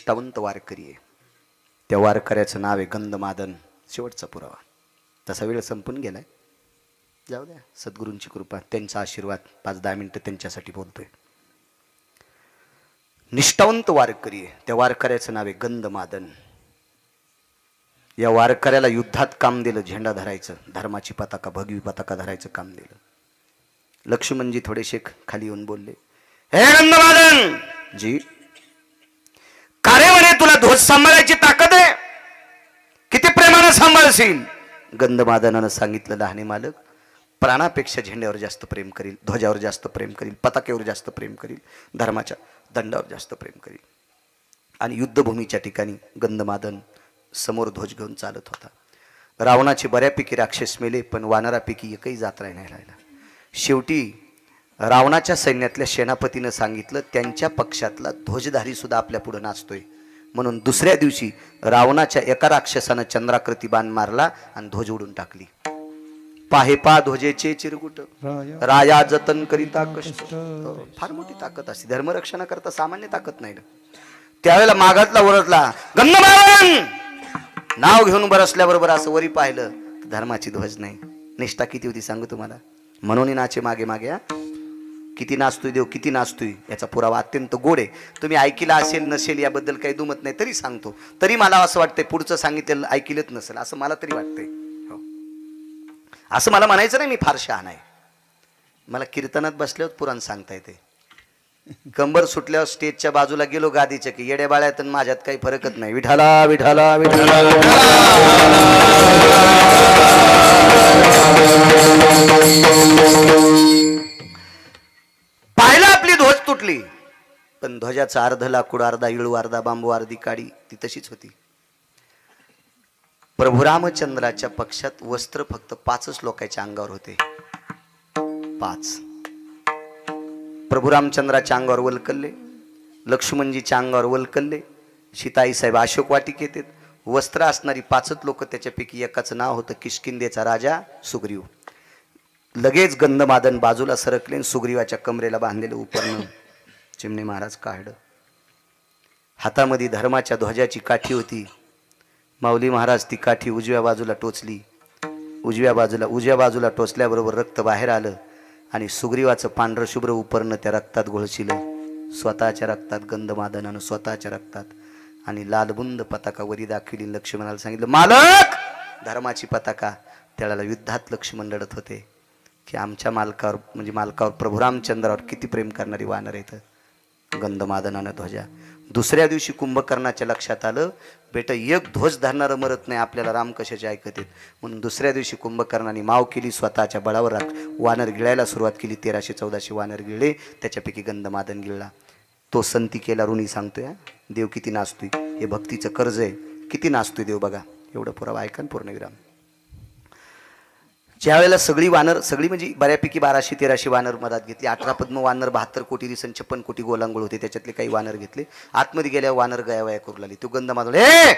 निष्ठावंत वारकरी आहे. त्या वारकऱ्याचं नाव आहे गंधमादन. शेवटचा पुरावा. तसा वेळ संपून गेलाय, जाऊ द्या. सद्गुरूंची कृपा, त्यांचा आशीर्वाद. 5-10 मिनिटं त्यांच्यासाठी बोलतोय. निष्ठावंत वारकरी आहे. त्या वारकऱ्याचं नाव आहे गंधमादन. या वारकऱ्याला युद्धात काम दिलं, झेंडा धरायचं, धर्माची पताका, भगवी पताका धरायचं काम दिलं. लक्ष्मणजी थोडेसे खाली येऊन बोलले, हे गंधमादन जी, का रे म्हणे तुला ध्वज सांभाळायची ताकद आहे? किती प्रेमानं सांभाळशील? गंधमादनानं सांगितलं, लहाने मालक, प्राणापेक्षा झेंड्यावर जास्त प्रेम करील, ध्वजावर जास्त प्रेम करील, पताक्यावर जास्त प्रेम करील, धर्माच्या दंडावर जास्त प्रेम करील. आणि युद्धभूमीच्या ठिकाणी गंधमादन समोर ध्वज घेऊन चालत होता. रावणाचे बऱ्यापैकी राक्षस मेले, पण वानरापैकी एकही जात नाही राहिला. शेवटी रावणाच्या सैन्यातल्या सेनापतीनं सांगितलं, त्यांच्या पक्षातला ध्वजधारी सुद्धा आपल्या पुढे नाचतोय. म्हणून दुसऱ्या दिवशी रावणाच्या एका राक्षसानं चंद्राकृती बाण मारला आणि ध्वज उडून टाकली. पाहे पा ध्वजेचे चिरकुट, राया जतन करिता कष्ट. फार मोठी ताकद असते धर्मरक्षणाकरता, सामान्य ताकद नाही. त्यावेळेला मागातला ओरडला, गंधमादन. नाव घेऊन बरसल्याबरोबर असं वरी पाहिलं, धर्माची ध्वज नाही. निष्ठा किती होती सांगू तुम्हाला. म्हणून नाचे मागे मागे. किती नाचतोय देव, किती नाचतोय, याचा पुरावा अत्यंत गोड आहे. तुम्ही ऐकिला असेल नसेल याबद्दल काही दुमत नाही, तरी सांगतो. तरी मला असं वाटतंय पुढचं सांगितलेलं ऐकिलंच नसेल असं मला तरी वाटतंय. हो, असं मला म्हणायचं नाही मी फार शहाणा आहे. मला कीर्तनात बसल्यावर पुराण सांगता येते. कंबर सुटल्यावर स्टेजच्या बाजूला गेलो गादीच्या की येड्या बाळ्यात माझ्यात काही फरकच नाही. विठाला विठाला विठाला. पाहिलं आपली ध्वज तुटली, पण ध्वजाचा अर्ध लाकूड, अर्धा इळू, अर्धा बांबू, अर्धी काडी ती तशीच होती. प्रभू रामचंद्राच्या पक्षात वस्त्र फक्त 5च लोकांच्या अंगावर होते. 5. प्रभू रामचंद्राच्या अंगावर वलकल्ले, लक्ष्मणजीच्या अंगावर वलकल्ले, सीताई साहेब अशोक वाटिक येतात. वस्त्र असणारी 5च लोक, त्याच्यापैकी एकाचं नाव होतं किष्किंधेचा राजा सुग्रीव. लगेच गंधमादन बाजूला सरकले, सुग्रीवाच्या कमरेला बांधलेलं उपरणं चिमणे महाराज काढलं. हातामध्ये धर्माच्या ध्वजाची काठी होती. माऊली महाराज ती काठी उजव्या बाजूला टोचली. उजव्या बाजूला टोचल्याबरोबर रक्त बाहेर आलं आणि सुग्रीवाचं पांढरं शुभ्र उपरणं त्या रक्तात घोळशिलं. स्वतःच्या रक्तात, गंधमादनानं स्वतःच्या रक्तात. आणि लालबुंद पताका वरी दाखविली. लक्ष्मणाला सांगितलं, मालक, धर्माची पताका. त्याला युद्धात लक्ष्मण लढत होते की आमच्या मालकावर, म्हणजे मालकावर, प्रभू रामचंद्रावर किती प्रेम करणारी वानर येतं. गंधमादनानं ध्वजा. दुसऱ्या दिवशी कुंभकर्णाच्या लक्षात आलं, बेटा एक ध्वज धरणारं मरत नाही, आपल्याला राम कशाचे ऐकत आहेत. म्हणून दुसऱ्या दिवशी कुंभकर्णाने माव केली, स्वतःच्या बळावर वानर गिळायला सुरुवात केली. 1314 वानर गिळले, त्याच्यापैकी गंधमादन गिळला. तो संतिकेला ऋणी सांगतोय, देव किती नाचतोय, हे भक्तीचं कर्ज आहे, किती नाचतोय देव बघा. एवढं पुरावा ऐका ना पूर्णविराम. ज्या वेळेला सगळी वानर, सगळी म्हणजे बऱ्यापैकी 1200-1300 वानर मधात घेतली. 18 पद्म वानर, 72 कोटी रिसन, 56 कोटी गोलांगोळ होते. त्याच्यातले काही वानर घेतले. आतमध्ये गेल्यावर वानर गयावया करू लागली. तो गंधमादन, हे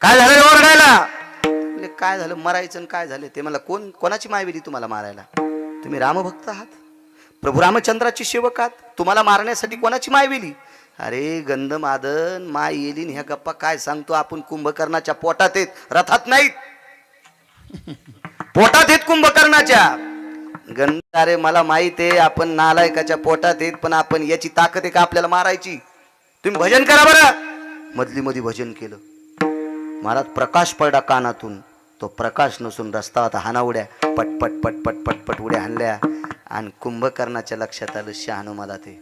काय झालं ओरडायला? काय झालं, मरायचं काय झालं ते? मला कोणाची मायविली तुम्हाला मारायला? तुम्ही रामभक्त आहात, प्रभू रामचंद्राची सेवक आहात, तुम्हाला मारण्यासाठी कोणाची मायविली? अरे गंधमादन, माय येलीन ह्या गप्पा काय सांगतो आपण? कुंभकर्णाच्या पोटात आहेत, रथात नाहीत. पोटात आहेत कुंभकर्णाच्या. अरे मला माहित आहे आपण नालायकाच्या पोटात आहेत, पण आपण याची ताकद आहे का आपल्याला मारायची? तुम्ही भजन करा बरं. मधली मध्ये भजन केलं. महाराज प्रकाश पडला कानातून. तो प्रकाश नसून रस्ता होता. हाना उड्या, पटपट पटपट पटपट उड्या हाणल्या. आणि कुंभकर्णाच्या लक्षात आलं, शहाणं मधात आहे,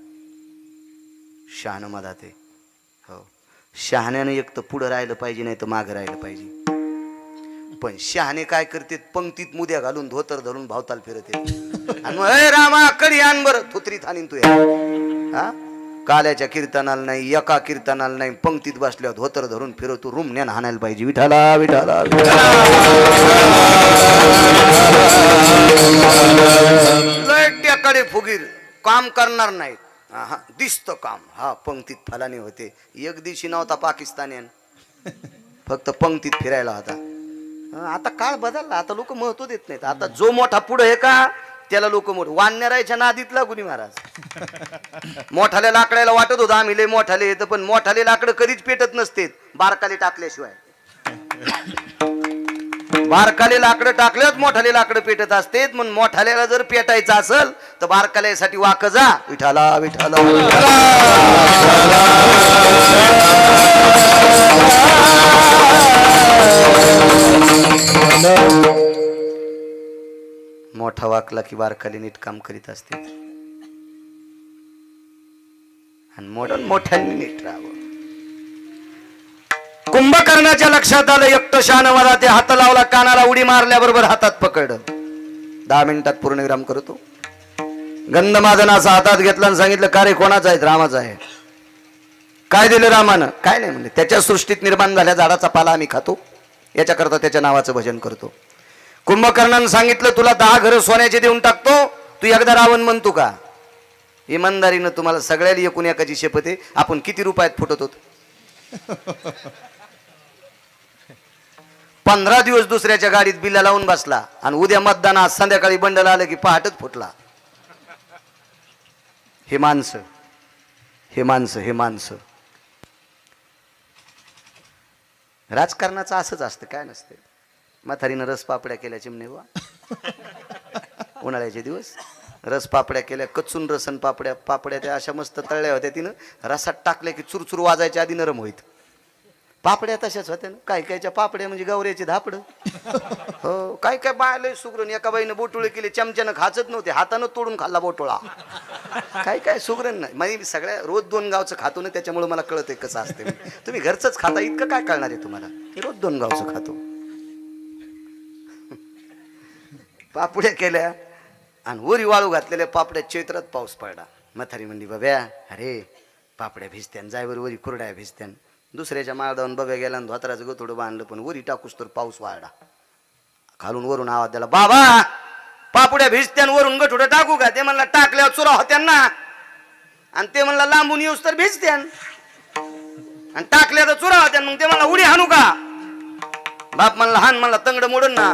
शहाणं मधात आहे. हो, शहाण्यानं एक तर पुढं राहिलं पाहिजे, नाही तर मागं राहिलं पाहिजे. पण शहाणे काय करते, पंक्तीत मुद्या घालून धोतर धरून भावताल फिरते. आणि मग रामा कडी आण बरं, थुत्रीत आणीन तू. हा, काल्याच्या कीर्तनाला नाही, एका कीर्तनाला नाही, पंक्तीत बसल्यावर धोतर धरून फिरवतो. रुमण्यानं हाणायला पाहिजे. विठाला विठाला लयट्याकडे फुगीर काम करणार नाहीत. हा दिसतं काम. हा पंक्तीत फलाने होते. एक दिवशी नव्हता पाकिस्तानीयन, फक्त पंक्तीत फिरायला होता. आता काळ बदलला, आता लोक महत्व देत नाहीत. आता जो मोठा पुढे आहे का त्याला लोक मोठ वानरायच्या नादीत लागून महाराज मोठाल्या लाकडाला वाटत होतं आम्ही लय मोठाले येतं, पण मोठाले लाकडं कधीच पेटत नसते बारकाले टाकल्याशिवाय. बारकाले लाकडं टाकल्यात मोठाले लाकडं पेटत असते, म्हणून मोठाल्याला जर पेटायचं असेल तर बारकाल्यासाठी वाक जा. विठाला विठाला मोठा वाकला की बारकाली नीट काम करीत असते आणि मोठ्यांनी नीट राहावं. कुंभकर्णाच्या लक्षात आलं एकटं शानवाला ते हात लावला कानाला उडी मारल्याबरोबर हातात पकडलं. 10 मिनिटात पूर्णविराम करतो. गंधमादनाचा हातात घेतला आणि सांगितलं का रे कोणाचा आहे? रामाचा आहे. काय दिलं रामानं? काय नाही म्हणले, त्याच्या सृष्टीत निर्माण झाल्या झाडाचा पाला आम्ही खातो, याच्याकरता त्याच्या नावाचं भजन करतो. कुंभकर्णानं सांगितलं तुला 10 घरं सोन्याचे देऊन टाकतो, तू एकदा रावण म्हणतो का? इमानदारीनं तुम्हाला सगळ्याला एकूण एकाची शपथ आहे, आपण किती रुपयात फुटत होतो? 15 दिवस दुसऱ्याच्या गाडीत बिल्ला लावून बसला आणि उद्या मतदान, आज संध्याकाळी बंडल आलं की पहाटच फुटला. हे माणसं हे माणसं हे माणसं. राजकारणाचं असंच असतं, काय नसतं. म्हातारीनं रस पापड्या केल्या चिमणेवा, उन्हाळ्याचे दिवस रस पापड्या केल्या, कच्चून रसन पापड्या पापड्या त्या अशा मस्त तळल्या होत्या. तिनं रसात टाकल्या की चुरचुर वाजायच्या आधी नरम होईत. पापड्या तशाच होत्या ना, काय कायच्या पापड्या म्हणजे गवऱ्याची धापड. हो, काय काय बायलंय सुगरण. एका बाईनं बोटोळे केले, चमच्यानं खाचत नव्हते, हातानं तोडून खाल्ला बोटोळा. काय काय सुगरण नाही. म्हणजे सगळ्या रोज 2 गावचं खातो ना, त्याच्यामुळे मला कळतंय कसं असते. तुम्ही घरचंच खाता, इतकं काय कळणार आहे तुम्हाला? रोज 2 गावचं खातो. पापड्या केल्या आणि वरी वाळू घातलेल्या पापड्या. चैत्रात पाऊस पडला. म्हातारी म्हणली बाब्या अरे पापड्या भिजत्यान, जायवर वरी कुरड्या भिजत्यान. दुसऱ्याच्या माळदावून बब्या गेला आणि धोत्राचं गोथोडं बांधलं, पण वरी टाकूस तर पाऊस वाढला. खालून वरून आवाज द्याला, बाबा पापड्या भिजत्यान, वरून गठोडं टाकू का? ते म्हणला टाकल्यावर चुरा होत्यान ना, आणि ते म्हणला लांबून येऊस तर भिजत्यान, आणि टाकल्या तर चुरा होत्यान. मग ते म्हणला उडी हाणू का? बाप म्हणला हान. म्हणला तंगड मोडून ना.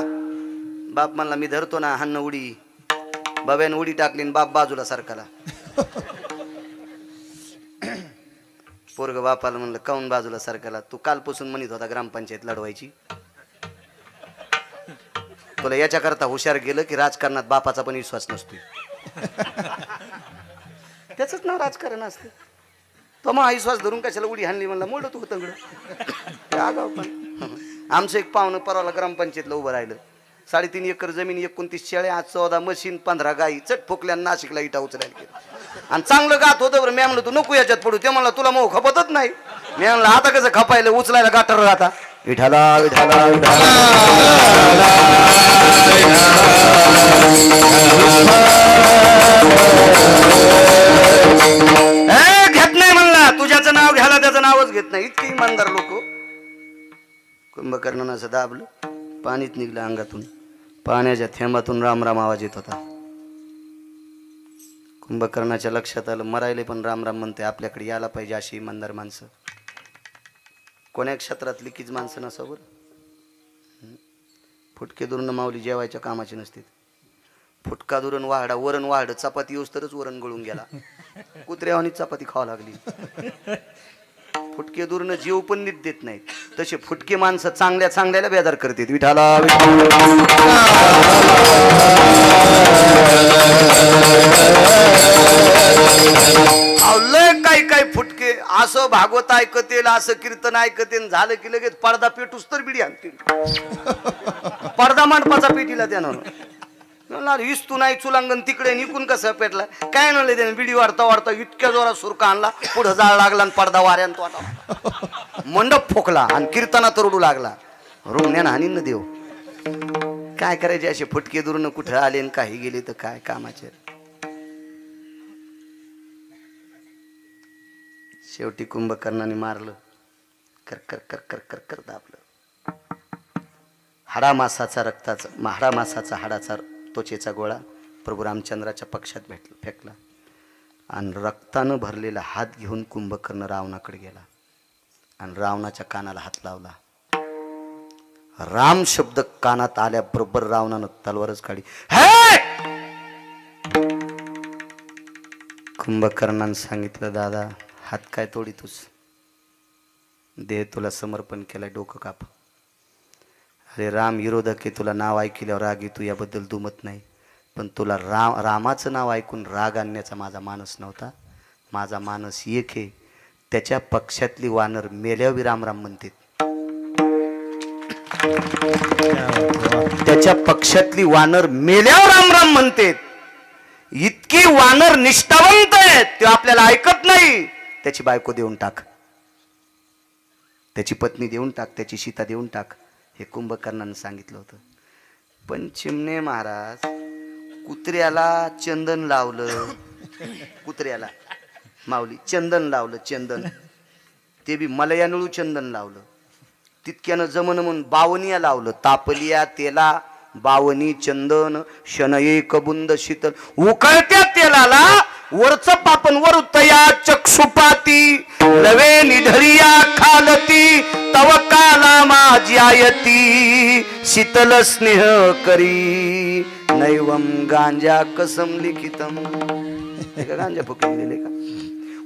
बाप म्हणला मी धरतो ना, हान उडी. बाब्यानं उडी टाकली आणि बाप बाजूला सारखाला. पोरग बापाला म्हणलं काऊन बाजूला सारखाला? तू कालपासून म्हणत होता ग्रामपंचायत लढवायची. तुला याच्याकरता हुशार गेलं की राजकारणात बापाचा पण विश्वास नसतो. त्याच नाव राजकारण असतं. तो मग विश्वास धरून कशाला उडी हाणली? म्हणला मोड तू तंगड. पण आमचं एक पाहुणं परवाला ग्रामपंचायतला उभं राहिलं. 3.5 एकर जमीन, 29 शेळ्या, 14 मशीन, 15 गाई. चट फुकल्या नाशिकला इटा उचलायला गेला. आणि चांगलं गात होतं बरं. मी म्हणलं तू नको याच्यात पडू. ते म्हणला तुला मग खपतच नाही. मी म्हणलं आता कसं खपायला? उचलायला गाठार आता. विठाला विठाला घेत नाही म्हणला. तुझ्याचं नाव घ्यायला त्याचं नावच घेत नाही. इतकी इमानदार लोक. कुंभकर्णानं असं दाबलं, पाणीच निघलं अंगातून. पाण्याच्या थेंबातून राम राम आवाज येत होता. कुंभकर्णाच्या लक्षात आलं मरायले पण राम राम म्हणते, आपल्याकडे यायला पाहिजे अशी इमानदार माणसं. कोण्या क्षेत्रातली कीच माणसं नसावर. फुटके दुरून माऊली जेवायच्या कामाची नसते. फुटका दुरण वाहडा, वरण वाहड, चपाती येऊस तरच वरण गळून गेला. कुत्र्यावानी चपाती खावा लागली. फुटके दुरण जीव पण नीट देत नाहीत. तसे फुटके माणसं चांगल्या चांगल्याला बेजार करतात. विठाला काय काय फुटके. असं भागवत ऐकतेल, असं कीर्तन ऐकतेल, झालं की लगेच पडदा पेटूस तर बिडी आणतील. पडदा मांडपाचा पेटीला त्यानं इस्तू नाही चुलांगण तिकडे निकून कसं पेटला काय नव्हतं. त्याने बिडी वाढता वाढता इतक्या जोरात सुरका आणला, पुढं जाळ लागला आणि पडदा वाऱ्यान तो आता मंडप फोकला आणि कीर्तनात रडू लागला. रुग्ण्यानं हानी न देव. काय करायचे असे फुटके दुरून कुठं आले आणि काही गेले तर काय कामाचे. शेवटी कुंभकर्णाने मारलं. कर कर कर कर कर कर दाबलं. हाडामासाचा रक्ताचा हाडामासाचा हाडाचा त्वचेचा गोळा प्रभू रामचंद्राच्या पक्षात फेकला आणि रक्तानं भरलेला हात घेऊन कुंभकर्ण रावणाकडे गेला आणि रावणाच्या कानाला हात लावला. राम शब्द कानात आल्याबरोबर रावणानं तलवारच काढली. हे कुंभकर्णानं सांगितलं, दादा हात काय तोडीतोस, देह तुला समर्पण केलाय, डोकं काप. अरे राम विरोधक आहे, तुला नाव ऐकल्यावर राग येतो याबद्दल दुमत नाही, पण तुला रामाचं नाव ऐकून राग आणण्याचा माझा मानस नव्हता. माझा मानस एक आहे, त्याच्या पक्षातली वानर मेल्यावर राम राम म्हणते. त्याच्या पक्षातली वानर मेल्यावर राम राम म्हणते. इतकी वानर निष्ठावंत आहेत, ते आपल्याला ऐकत नाही. त्याची बायको देऊन टाक, त्याची पत्नी देऊन टाक, त्याची सीता देऊन टाक, हे कुंभकर्णानं सांगितलं होतं. पण चिमणे महाराज कुत्र्याला चंदन लावलं, कुत्र्याला माऊली चंदन लावलं, चंदन ते बी मलयानळू चंदन लावलं. तितक्यानं जमन म्हणून बावनिया लावलं, तापलिया तेला बावनी चंदन शनये कबुंद शीतल. उकळत्या तेलाला वरचं पापन वर तया चक्षुपाती नवे निधरिया खालती तव काला माझ्यायती शीतल स्नेह करी नैवम गांजा कसम लिखितम. गांजा फुकलेले का?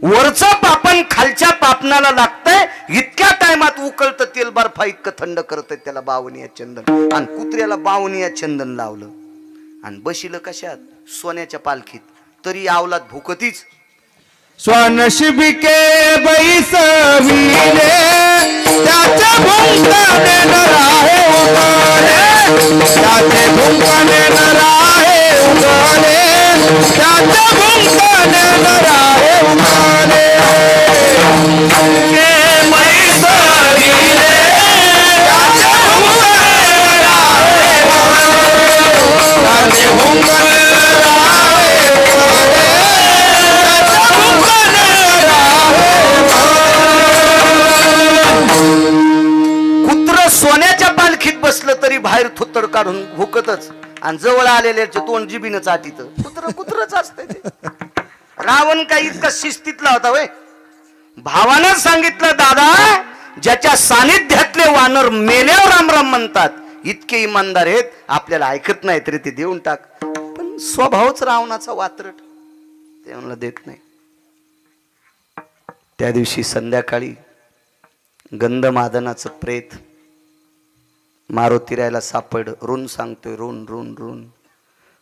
वरचं पापन खालच्या पापनाला लागतंय. इतक्या टायमात उकळतं तेल बर्फा इतकं थंड करतंय, त्याला बावनिया चंदन. आणि कुत्र्याला बावनिया चंदन लावलं. आणि बशील कशात? सोन्याच्या पालखीत. तरी आवलात भुकतीच. स्वनशिबिके बैसविले त्याचे भुंकणे न राहे उगले, त्याचे भुंकणे न राहे उगले, त्याचे भुंकणे न राहे उगले. सोन्याच्या पालखीत बसलं तरी बाहेर थुत्तड काढून भुकतच. आणि जवळ आलेल्याचे तोंड जिबीनं चाटीत. कुत्रच असतंय ते. रावण काही इतका शिस्तीतला होता वय. भावानं सांगितलं, दादा ज्याच्या सानिध्यातले वानर मेल्यावर राम राम म्हणतात, इतके इमानदार आहेत, आपल्याला ऐकत नाही तरी ते देऊन टाक. पण स्वभावच रावणाचा वात्रट, ते म्हणलं देत नाही. त्या दिवशी संध्याकाळी गंधमादनाचं प्रेत मारुतीरायला सापड. ऋण सांगतोय, ऋण ऋण ऋण.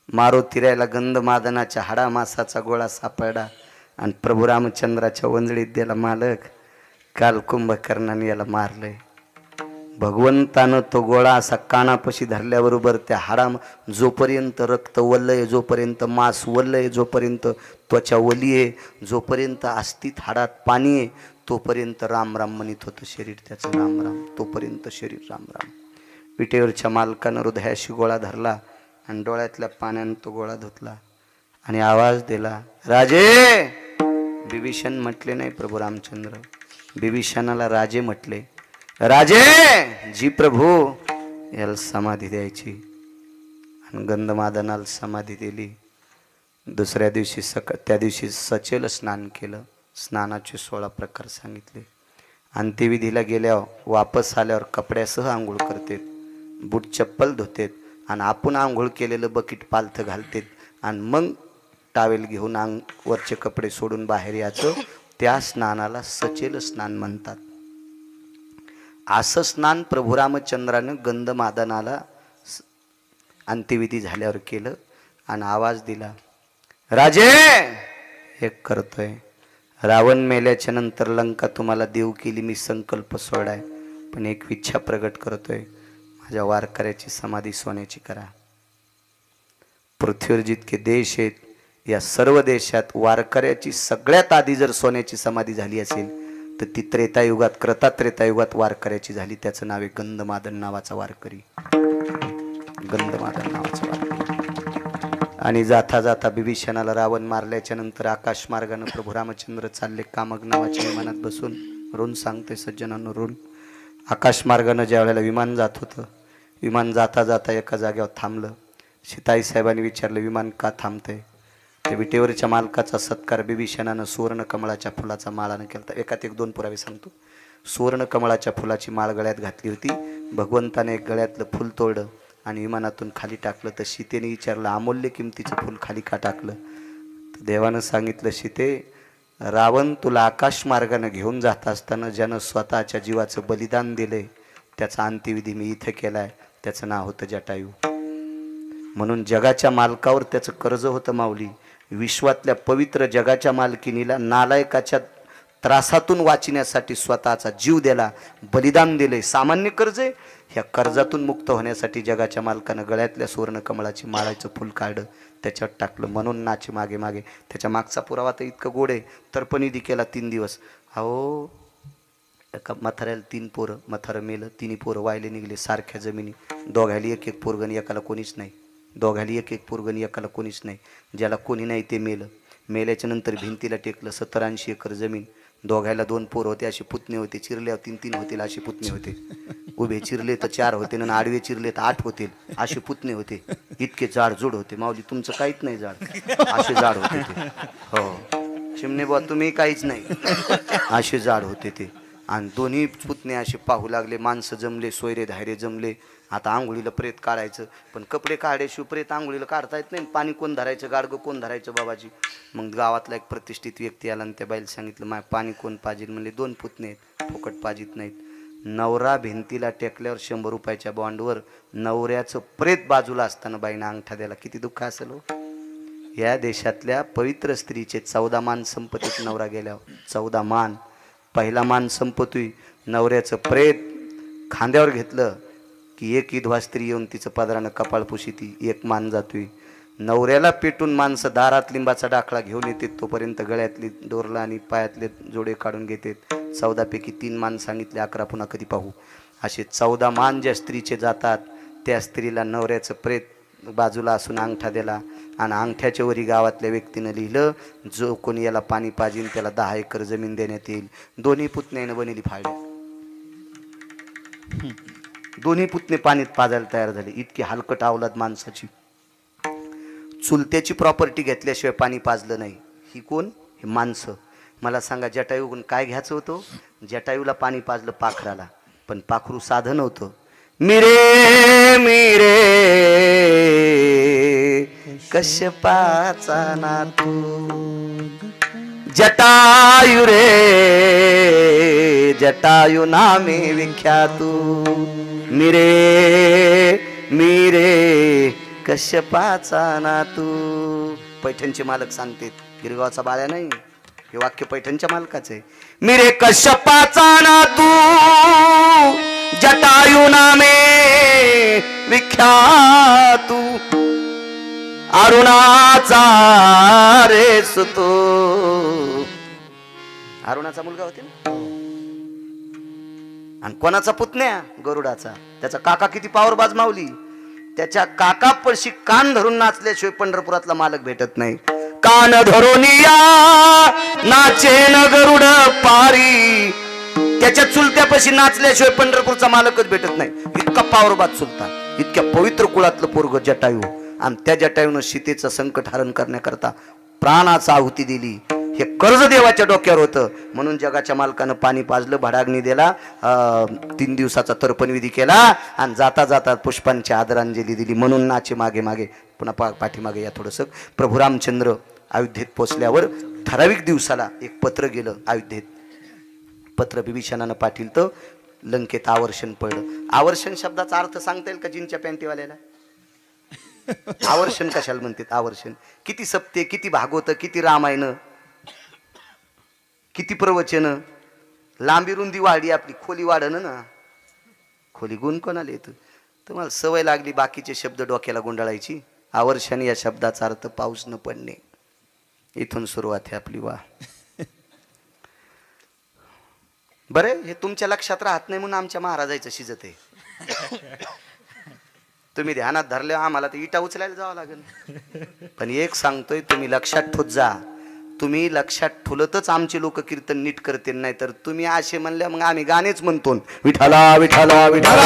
मारुतीरायला गंधमादनाच्या हाडामासाचा गोळा सापडला. आणि प्रभू रामचंद्राच्या वंजळीत द्याला, मालक काल कुंभकर्णाने याला मारलंय. भगवंतानं तो गोळा असा कानापाशी धरल्याबरोबर त्या हाडा, जोपर्यंत रक्त वल्लय, जोपर्यंत मांस वल्लय, जोपर्यंत त्वचा वली आहे, जोपर्यंत अस्थित हाडात पाणी आहे, तोपर्यंत राम राम म्हणत होतं शरीर त्याचं. राम राम तोपर्यंत शरीर राम राम. विटेवरच्या मालकानं हृदयाशी गोळा धरला आणि डोळ्यातल्या पाण्यानं तो गोळा धुतला आणि आवाज दिला, राजे. बिभीषण म्हटले नाही प्रभू रामचंद्र, बिभीषणाला राजे म्हटले. राजे जी प्रभू, याला समाधी द्यायची. आणि गंधमादनाला समाधी दिली. दुसऱ्या दिवशी त्या दिवशी सचेल स्नान केलं. स्नानाचे 16 प्रकार सांगितले. अंत्यविधीला गेल्यावर वापस आल्यावर कपड्यासह आंघोळ करतेत, बूट चप्पल धुतेत आणि आपण आंघोळ केलेलं बकीट पालथं घालतेत आणि मग टावेल घेऊन वरचे कपडे सोडून बाहेर यायचं. त्या स्नानाला सचेल स्नान म्हणतात. असं स्नान प्रभू रामचंद्रानं गंधमादनाला अंत्यविधी झाल्यावर केलं आणि आवाज दिला, राजे एक करतोय. रावण मेल्याच्या नंतर लंका तुम्हाला देऊ केली, मी संकल्प सोडाय, पण एक इच्छा प्रगट करतोय, माझ्या वारकऱ्याची समाधी सोन्याची करा. पृथ्वीवर जितके देश आहेत, या सर्व देशात वारकऱ्याची सगळ्यात आधी जर सोन्याची समाधी झाली असेल तर ती त्रेतायुगात, त्रेतायुगात वारकऱ्याची झाली. त्याचं नाव आहे गंधमादन नावाचा वारकरी. गंधमादन नावाचा वारकरी. आणि जाता जाता बिभीषणाला रावण मारल्याच्या नंतर आकाश मार्गाने प्रभू रामचंद्र चालले कामक नावाच्या विमानात बसून. ऋण सांगते सज्जनांनो, ऋण. आकाश मार्गाने ज्या वेळेला विमान जात होतं, विमान जाता जाता एका जागेवर थांबलं. सीताई साहेबांनी विचारलं, विमान का थांबतंय? त्या विटेवरच्या मालकाचा सत्कार बिभीषणानं सुवर्ण कमळाच्या फुलाचा माळानं केला. एकात एक 2 पुरावे सांगतो. सुवर्ण कमळाच्या फुलाची माळ गळ्यात घातली होती. भगवंताने एक गळ्यातलं फुल तोडलं आणि विमानातून खाली टाकलं. तर सीतेने विचारलं, अमूल्य किमतीचं फुल खाली का टाकलं? तर देवानं सांगितलं, सीते, रावण तुला आकाश मार्गाने घेऊन जात असताना ज्यानं स्वतःच्या जीवाचं बलिदान दिलंय त्याचा अंत्यविधी मी इथे केलाय, त्याचं नाव होतं जटायू. म्हणून जगाच्या मालकावर त्याचं कर्ज होतं माऊली. विश्वातल्या पवित्र जगाच्या मालकिनीला नालायकाच्या त्रासातून वाचण्यासाठी स्वतःचा जीव दिला, बलिदान दिले. सामान्य कर्ज आहे. ह्या कर्जातून मुक्त होण्यासाठी जगाच्या मालकानं गळ्यातल्या सुवर्ण कमळाची माळाचं फुल काढलं, त्याच्यात टाकलं. म्हणून नाची मागे मागे. त्याच्या मागचा पुरावा तर इतकं गोड आहे. तर्पणविधी केला 3 दिवस. अहो, एका म्हाताऱ्याला 3 पोरं, म्हातारं मेलं, 3 पोरं वायले निघले सारख्या जमिनी. दोघाली एक एक पोरगण, एकाला कोणीच नाही. दोघाली एक एक पोरगण, एकाला कोणीच नाही. ज्याला कोणी नाही ते मेलं. मेल्याच्या नंतर भिंतीला टेकलं. 70-80 एकर जमीन. दोघायला 2 पोरं होते, असे पुतणे होते. चिरल्यावर 3-3 होतील असे पुतणे होते. उभे चिरले तर 4 होते आणि आडवे चिरले तर 8 होतील असे पुतणे होते. इतके जाडजूड होते. माऊली तुमचं काहीच नाही जाड, असे जाड होते ते. हो चिमणे बुवा, तुम्ही काहीच नाही, असे जाड होते ते. आणि दोन्ही पुतणे असे पाहू लागले. माणसं जमले, सोयरे धायरे जमले. आता आंघोळीला प्रेत काढायचं, पण कपडे काढायशिवाय प्रेत आंघोळीला काढता येत नाही. पाणी कोण धरायचं, गाडगं कोण धरायचं बाबाजी. मग गावातला एक प्रतिष्ठित व्यक्ती आला आणि त्या बाईला सांगितलं, माय पाणी कोण पाहिजे. म्हणले 2 पुतणे आहेत, फुकट पाजित नाहीत. नवरा भिंतीला टेकल्यावर 100 रुपयाच्या बॉन्डवर नवऱ्याचं प्रेत बाजूला असताना बाईनं अंगठा द्याला. किती दुःख असेल हो. या देशातल्या पवित्र स्त्रीचे 14 मान संपत्तीत नवरा गेल्यावर 14 मान. पहिला मान संपतोय, नवऱ्याचं प्रेत खांद्यावर घेतलं की एक विधवा स्त्री येऊन तिचं पदरानं कपाळ पुशीती, 1 मान जातोय. नवऱ्याला पेटून माणसं दारात लिंबाचा डाकळा घेऊन येते, तोपर्यंत गळ्यातली डोरला आणि पायातले जोडे काढून घेतात. 14 पैकी 3 मान सांगितले, 11 पुन्हा कधी पाहू. असे 14 मान ज्या स्त्रीचे जातात, त्या स्त्रीला नवऱ्याचं प्रेत बाजूला असून अंगठा दिला. आणि अंगठ्याच्या वरी गावातल्या व्यक्तीनं लिहिलं, जो कोणी याला पाणी पाजीन त्याला 10 एकर जमीन देण्यात येईल. दोन्ही पुतण्यानं बनेली फाळ्या. दोन्ही पुतणे पाण्यात पाजायला तयार झाले. इतकी हलकट अवलाद माणसाची. चुलत्याची प्रॉपर्टी घेतल्याशिवाय पाणी पाजलं नाही. ही कोण? हे माणसं. मला सांगा, जटायूकडून काय घ्यायचं होतं? जटायूला पाणी पाजलं पाखराला, पण पाखरू साधं नव्हतं. मिरे मिरे कश्यपाचा नातू जटायू रे, जटायू नामे विख्यातू. मिरे मिरे कश्यपाचा नातू. पैठणचे मालक सांगतात, गिरगावचा बाळ्या नाही, हे वाक्य पैठणच्या मालकाचं आहे. मिरे कश्यपाचा नातू जटायू नामे विख्यातू. अरुणाचा रे सुतो. अरुणाचा मुलगा होते ना. आणि कोणाचा पुतण्या? गरुडाचा. त्याचा काका किती पावरबाज माऊली. त्याच्या काका पळशी कान धरून नाचल्याशिवाय पंढरपुरातला मालक भेटत नाही. कान धरून या नाचेन गरुड पारी. त्याच्या चुलत्यापाशी नाचल्याशिवाय पंढरपूरचा मालकच भेटत नाही. इतका पावरबाज चुलता, इतक्या पवित्र कुळातलं पोरग जटायू. आणि त्या जटायूनं सीतेचं संकट हरण करण्याकरता प्राणाचा आहुती दिली. हे कर्ज देवाच्या डोक्यावर होतं. म्हणून जगाच्या मालकानं पाणी पाजलं, भडाग्नी दिला, 3 दिवसाचा तर्पणविधी केला आणि जाता जाता पुष्पांची आदरांजली दिली. म्हणून नाचे मागे मागे. पुन्हा पाठीमागे या थोडंसं. प्रभू रामचंद्र अयोध्येत पोचल्यावर ठराविक दिवसाला एक पत्र गेलं अयोध्येत. पत्र बिभीषणानं पाठील तर लंकेत आवर्षण पडलं. आवर्षण शब्दाचा अर्थ सांगता येईल का जिनच्या पॅन्टीवाल्याला? आवर्षण कशाला म्हणतात? आवर्षण किती सप्ते, किती भागवत, किती रामायण, किती प्रवचन. लांबी रुंदी वाढली आपली, खोली वाढणं ना. खोली गुण कोणाला येतं? तुम्हाला सवय लागली बाकीचे शब्द डोक्याला गुंडाळायची. आवर्षण या शब्दाचा अर्थ पाऊस न पडणे. इथून सुरुवात आहे आपली. वा बरे, हे तुमच्या लक्षात राहत नाही म्हणून आमच्या महाराजाचं शिजत आहे. तुम्ही ध्यानात धरले, आम्हाला तर इटा उचलायला जावं लागेल. पण एक सांगतोय, तुम्ही लक्षात ठेवत जा. तुम्ही लक्षात ठेवलतच आमचे लोक कीर्तन नीट करते. नाही तर तुम्ही असे म्हणल्या मग आम्ही गाणेच म्हणतो, विठाला विठाला विठाला.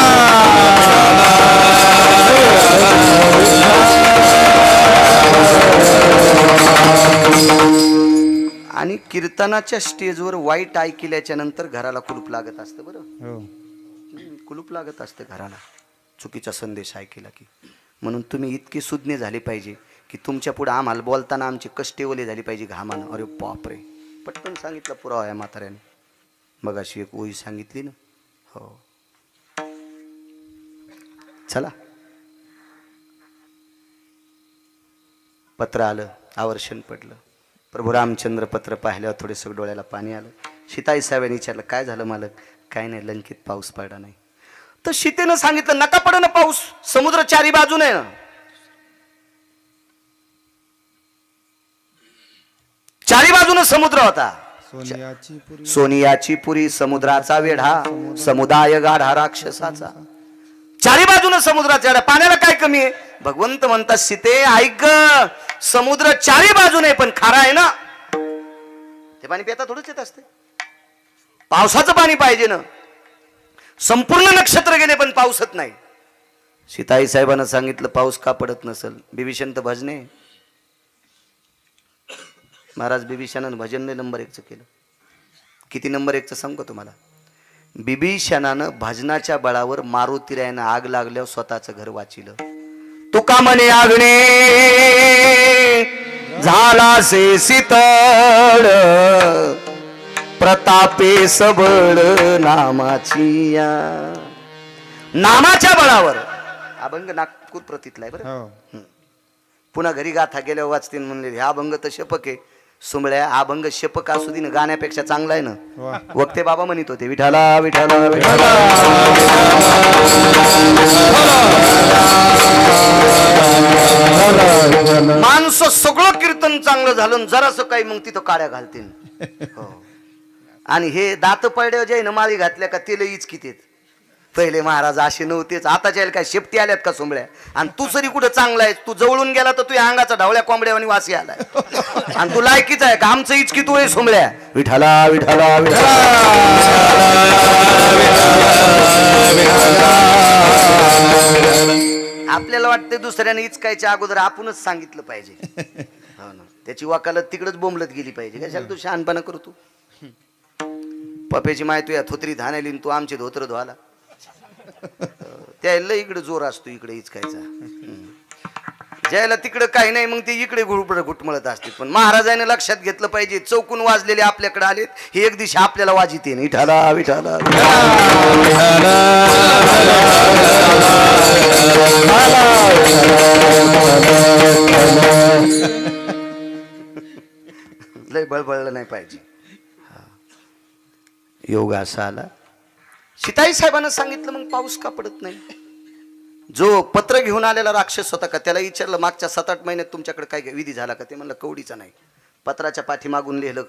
आणि कीर्तनाच्या स्टेजवर वाईट ऐकल्याच्या नंतर घराला कुलूप लागत असतं. बरं, कुलूप लागत असतं घराला चुकीचा संदेश ऐकला की. म्हणून तुम्ही इतके सुज्ञ झाले पाहिजे की तुमच्या पुढे आम्हाला बोलताना आमची कष्टे ओले झाली पाहिजे घामानं. अरे बापरे, पटकन सांगितलं पुरावा आहे म्हाताऱ्याने. मग अशी एक ओळी सांगितली ना. हो चला, पत्र आलं, आवर्षण पडलं. प्रभू रामचंद्र पत्र पाहिल्यावर थोडेसं डोळ्याला पाणी आलं. सीताई साहेबांनी विचारलं, काय झालं मालक? काय नाही, लंकेत पाऊस पडला नाही. तर सीतेनं सांगितलं, नका पड ना पाऊस, समुद्र चारी बाजूने आहे ना. चारी बाजूने समुद्र होता. सोनियाची पुरी समुद्राचा वेढा, समुदाय गाढा राक्षसाचा. चारी बाजूने समुद्राचा वेढा, पाण्याला काय कमी आहे? भगवंत म्हणतात, सीते ऐक, समुद्र चारी बाजूने पण खारा आहे ना. ते पाणी पिता थोडंच येत असते, पावसाचं पाणी पाहिजे ना. संपूर्ण नक्षत्र गेले पण पाऊसच नाही. सीताई साहेबांना सांगितलं, पाऊस का पडत नसेल? बिभीषण तर भजने महाराज. बिभीषणानं भजनने नंबर 1चं केलं. किती नंबर 1चं सांगू तुम्हाला? बिभीषणानं भजनाच्या बळावर मारुतीरायानं आग लागल्यावर स्वतःचं घर वाचिलं. तुका म्हणे आगणे झाला से शीतळ, प्रतापे सबळ नामाची. नामाच्या बळावर अभंग नागपूर प्रतीतला आहे बरं. पुन्हा घरी गाथा गेल्यावर वाचतील म्हणले, हा अभंग तर शपक आहे. सुंबळ्या, अभंग शपक असू दे ना, गाण्यापेक्षा चांगला आहे ना. वक्ते बाबा म्हणत होते, विठाला विठाला विठाला. माणसं सगळं कीर्तन चांगलं झालं, जरासं काही मग तिथं काड्या घालतील. आणि हे दात पडले जे ना माळी घातल्या का तेल इचकितेत. पहिले महाराज असे नव्हतेच, आताच्या काय शेपटी आल्यात का सोंबळ्या? आणि तू सरी कुठं चांगला आहे? तू जवळून गेला तर तुझ्या अंगाचा ढवळ्या कोंबड्यावानी वासी आलाय. आणि तू लायकीच आहे का? आमचं इचकी तू आहे सोंबळ्या. विठाला विठाला विठाला. आपल्याला वाटते दुसऱ्याने इचकायच्या अगोदर आपणच सांगितलं पाहिजे. हो ना, त्याची वकालत तिकडच बोंबलत गेली पाहिजे. कशाला तू शहाणपणा करतो? पप्याची माय तू या थोतरी धाण्याली, तू आमचे धोत्र धुवाला. त्याला इकडे जोर असतो, इकडे इचकायचा. ज्याला तिकडे काही नाही, मग ते इकडे घुटमळत असते. पण महाराजांनी लक्षात घेतलं पाहिजे, चौकून वाजलेले आपल्याकडे आलेत, हे एक दिवशी आपल्याला वाजित येईल. विठाला विठाला. लय बळबळलं नाही पाहिजे. योग असा आला. सीताई साहेबांना सांगितलं, मग पाऊस का पडत नाही? जो पत्र घेऊन आलेला राक्षस होता का, त्याला विचारलं, मागच्या 7-8 महिन्यात तुमच्याकडे काय विधी झाला का? ते म्हणलं, कवडीचा नाही. पत्राच्या पाठीमागून लिहिलं,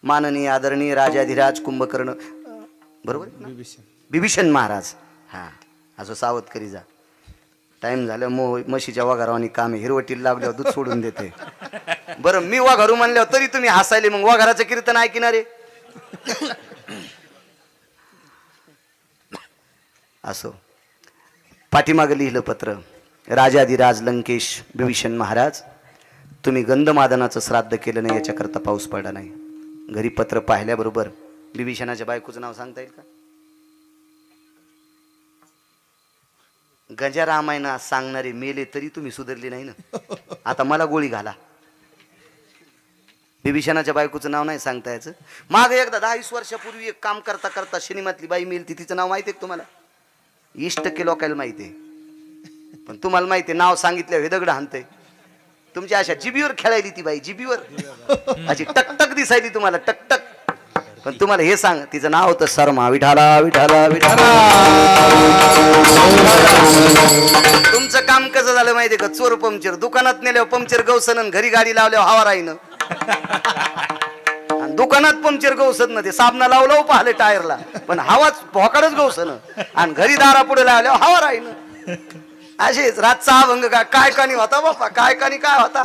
माननीय आदरणीय राजाधिराज कुंभकर्ण, बरोबर बिभीषण महाराज. हा, असं सावध करी जा. टाइम झालं, म्हशीच्या वगारावानी काम आहे. हिरवटीला लागल्यावर दूध सोडून देते. बरं, मी वाघारू म्हणल्यावर तरी तुम्ही हसायले, मग वाघाराचं कीर्तन ऐकणारे. असो, पाठीमागं लिहिलं पत्र, राजाधिराज लंकेश बिभीषण महाराज, तुम्ही गंधमादनाचं श्राद्ध केलं नाही, याच्याकरता पाऊस पडला नाही. घरी पत्र पाहिल्याबरोबर बिभीषणाच्या बायकोचं नाव सांगता येईल का? गजा रामायणा सांगणारे मेले तरी तुम्ही सुधारले नाही ना. आता मला गोळी घाला. बिभीषणाच्या बायकोचं नाव नाही सांगता यायचं. माग एकदा 10-20 वर्षापूर्वी एक काम करता करता सिनेमातली बाई मिळती, तिचं नाव माहिती आहे तुम्हाला? 20% लोकांना माहिती आहे, पण तुम्हाला माहिती आहे नाव सांगितलं हे दगड हाणतंय. तुमच्या अशा जिबीवर खेळायली ती बाई, जिबीवर अशी टकटक दिसायली तुम्हाला, टकटक. पण तुम्हाला हे सांग, तिचं नाव होतं शर्मा. विठाला विठाला विठाला. तुमचं काम कसं झालं माहितीये का? चोर पंक्चर. दुकानात नेल्यावर पंक्चर गवसन, घरी गाडी लावल्यावर हवा राहीन. दुकानात पंक्चर गवसत ना, ते साबणा लावलं पाहिले टायरला, पण हवाच भोकाडच गवसन. आणि घरी दारा पुढे लावल्यावर हवा राहीन. असेच रातचा अभंग काय कानी होता बापा, काय कानी काय होता.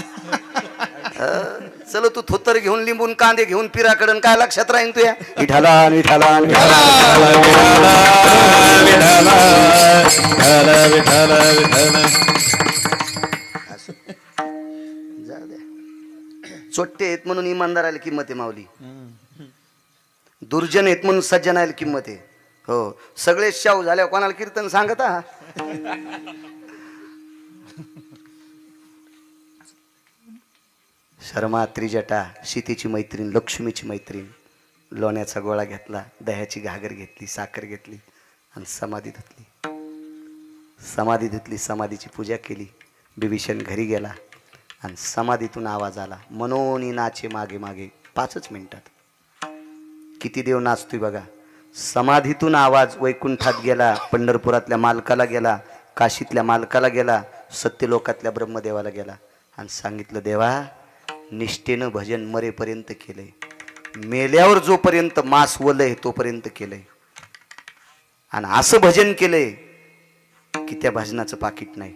चल तू थोत्तर घेऊन, लिंबून कांदे घेऊन पिराकडून, काय लक्षात राहीन तुया? विठाला विठाला चोट्टे आहेत म्हणून इमानदाराला किंमत आहे माऊली. दुर्जन आहेत म्हणून सज्जनाला किंमत आहे. हो, सगळे शाहू झाल्यावर कोणाला कीर्तन सांगता? शर्मा त्रिजटा, सीतेची मैत्रीण, लक्ष्मीची मैत्रीण, लोण्याचा गोळा घेतला, दह्याची घागर घेतली, साखर घेतली आणि समाधी धुतली. समाधी धुतली, समाधीची पूजा केली. बिभीषण घरी गेला आणि समाधीतून आवाज आला, मनोनी नाचे मागे मागे. 5च मिनिटात किती देव नाचतोय बघा. समाधीतून आवाज वैकुंठात गेला, पंढरपुरातल्या मालकाला गेला, काशीतल्या मालकाला गेला, सत्यलोकातल्या ब्रह्मदेवाला गेला आणि सांगितलं, देवा निष्ठेनं भजन मरेपर्यंत केलंय, मेल्यावर जोपर्यंत मास वलय तोपर्यंत केलंय, आणि असं भजन केलंय की त्या भजनाचं पाकिट नाही.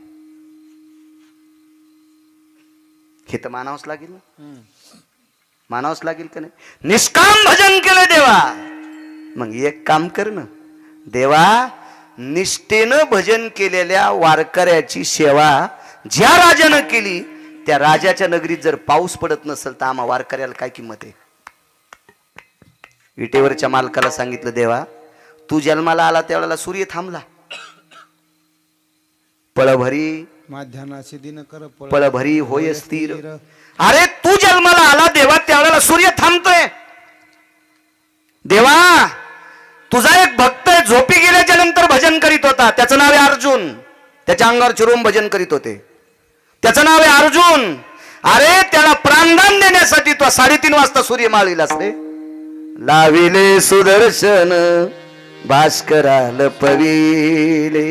हे तर मानावंच लागेल ना, मानावंच लागेल का नाही. निष्काम भजन केलं देवा. मग एक काम कर ना देवा, निष्ठेनं भजन केलेल्या वारकऱ्याची सेवा ज्या राजानं केली, त्या राजाच्या नगरीत जर पाऊस पडत नसेल तर आम्हा वारकऱ्याला काय किंमत आहे. विटेवरच्या मालकाला सांगितलं, देवा तू जन्माला आला त्यावेळेला सूर्य थांबला, पळभरी माध्यानाशी दिन कर पळभरी होय स्थिर. अरे तू जन्माला आला देवा त्यावेळेला सूर्य थांबतोय. देवा तुझा एक भक्त झोपी गेल्याच्या नंतर भजन करीत होता, त्याचं नाव आहे अर्जुन, त्याच्या अंगावर चिरून भजन करीत होते, त्याचं नाव आहे अर्जुन. अरे त्याला प्राणदान देण्यासाठी तो 3:30 वाजता सूर्य माळीलाच रे. लाविले सुदर्शन भास्कराल पविले.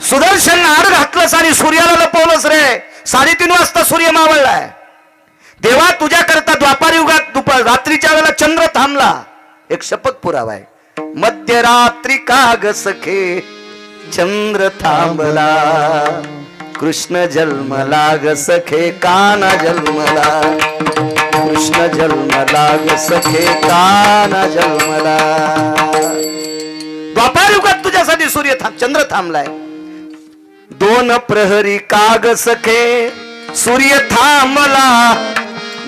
सुदर्शन आड घातलंस आणि सूर्याला लपवलंस रे. 3:30 वाजता सूर्य मावळलाय. देवा तुझ्या करता द्वापार युगात रात्रीच्या वेळेला चंद्र थांबला. एक शपथ पुरावा आहे, मध्यरात्री काग सखे चंद्र थांबला, कृष्ण जन्मला ग सखे काना जन्मला, कृष्ण जन्मला ग सखे काना जन्मला. द्वापार युगात तुझ्यासाठी सूर्य चंद्र थांबलाय. 2 प्रहरी काग सखे सूर्य थांबला,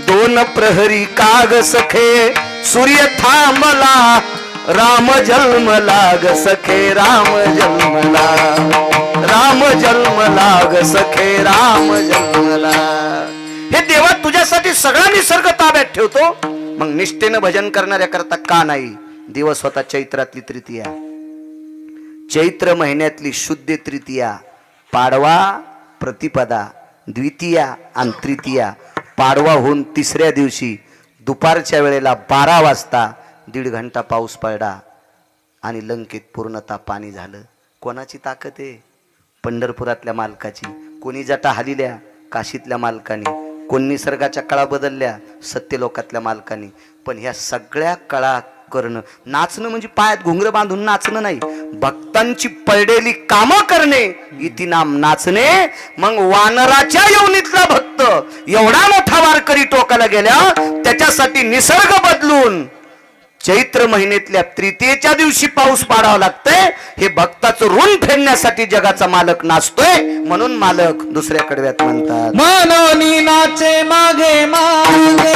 2 प्रहरी काग सखे सूर्य थांबला, राम जन्मला ग सखे राम जन्मला, राम जन्मला ग सखे राम जन्मला. हे देवा तुझ्यासाठी सगळा निसर्ग ताब्यात ठेवतो, मग निष्ठेनं भजन करणाऱ्या करता का नाही. दिवस होता चैत्रातली तृतीया, चैत्र महिन्यातली शुद्ध तृतीया, पाडवा, प्रतिपदा, द्वितीया आणि तृतीया. पाडवा होऊन 3ऱ्या दिवशी दुपारच्या वेळेला 12 वाजता 1.5 घंटा पाऊस पडला आणि लंकेत पूर्णतः पाणी झालं. कोणाची ताकद आहे? पंढरपुरातल्या मालकाची. कोणी जटा हलिल्या? काशीतल्या मालकानी. कोण निसर्गाच्या कळा बदलल्या? सत्यलोकातल्या मालकानी. पण ह्या सगळ्या कळा करणं, नाचणं म्हणजे पायात घुंगर बांधून नाचणं नाही, भक्तांची पडलेली कामं करणे इति नाम नाचणे. मग वानराच्या योनीतला भक्त एवढा मोठा वारकरी टोकाला गेल्या, त्याच्यासाठी निसर्ग बदलून चैत्र महिन्यातल्या तृतीयेच्या दिवशी पाऊस पाडावा लागतंय. हे भक्ताचं ऋण फेडण्यासाठी जगाचा मालक नाचतोय, म्हणून मालक दुसऱ्या कडव्यात म्हणतात, मनोनी नाचे मागे मागे,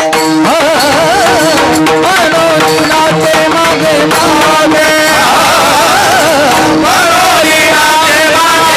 मनोनी नाचे मागे मागे, मनोनी नाचे मागे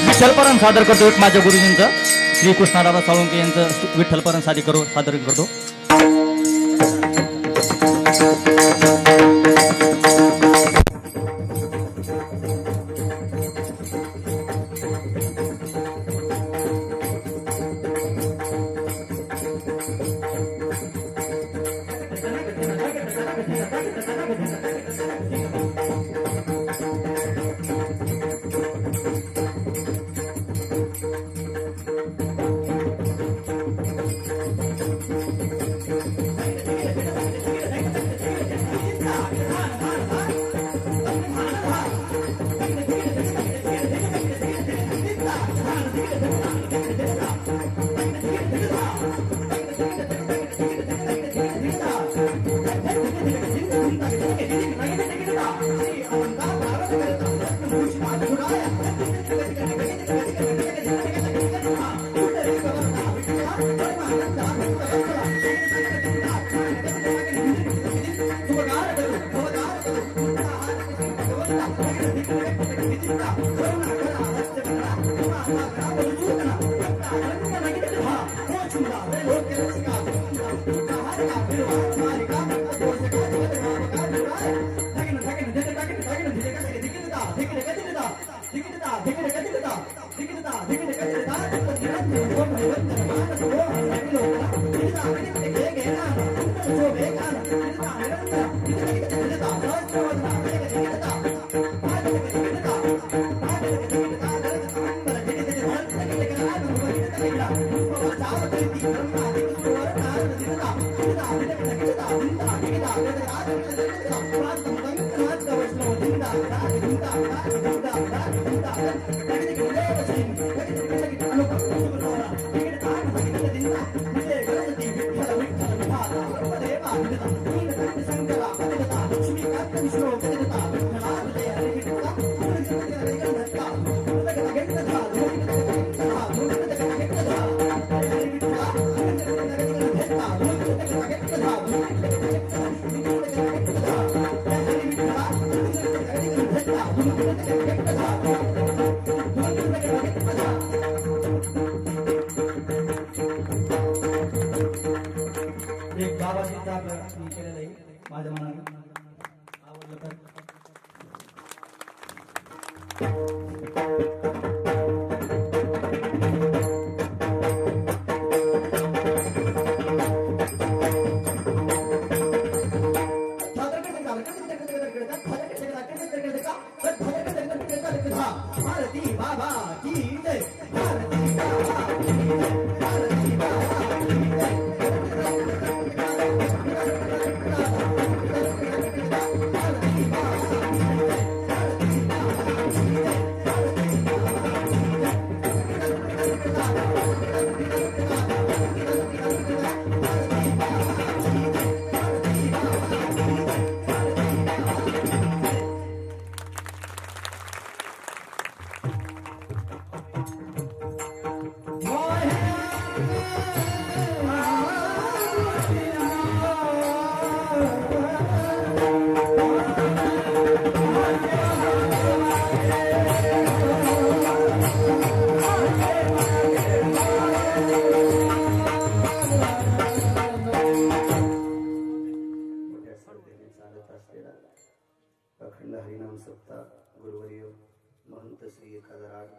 विठ्ठलपरण सादर करतो एक माझ्या गुरुजींचं श्री कृष्णादादा साळुंके यांचं विठ्ठलपरण सादर करतो. एक बाबाजीचा आपल्याला मी केलेलं आहे माझ्या मनाने आवडलं तर भारती बाबा की जय भारती बाबा की जय भारती बाबा की जय मोठ्या श्रद्धेने चालत असलेला अखंड हरिनाम सप्ताह गुरुवर्य महंत श्री 1008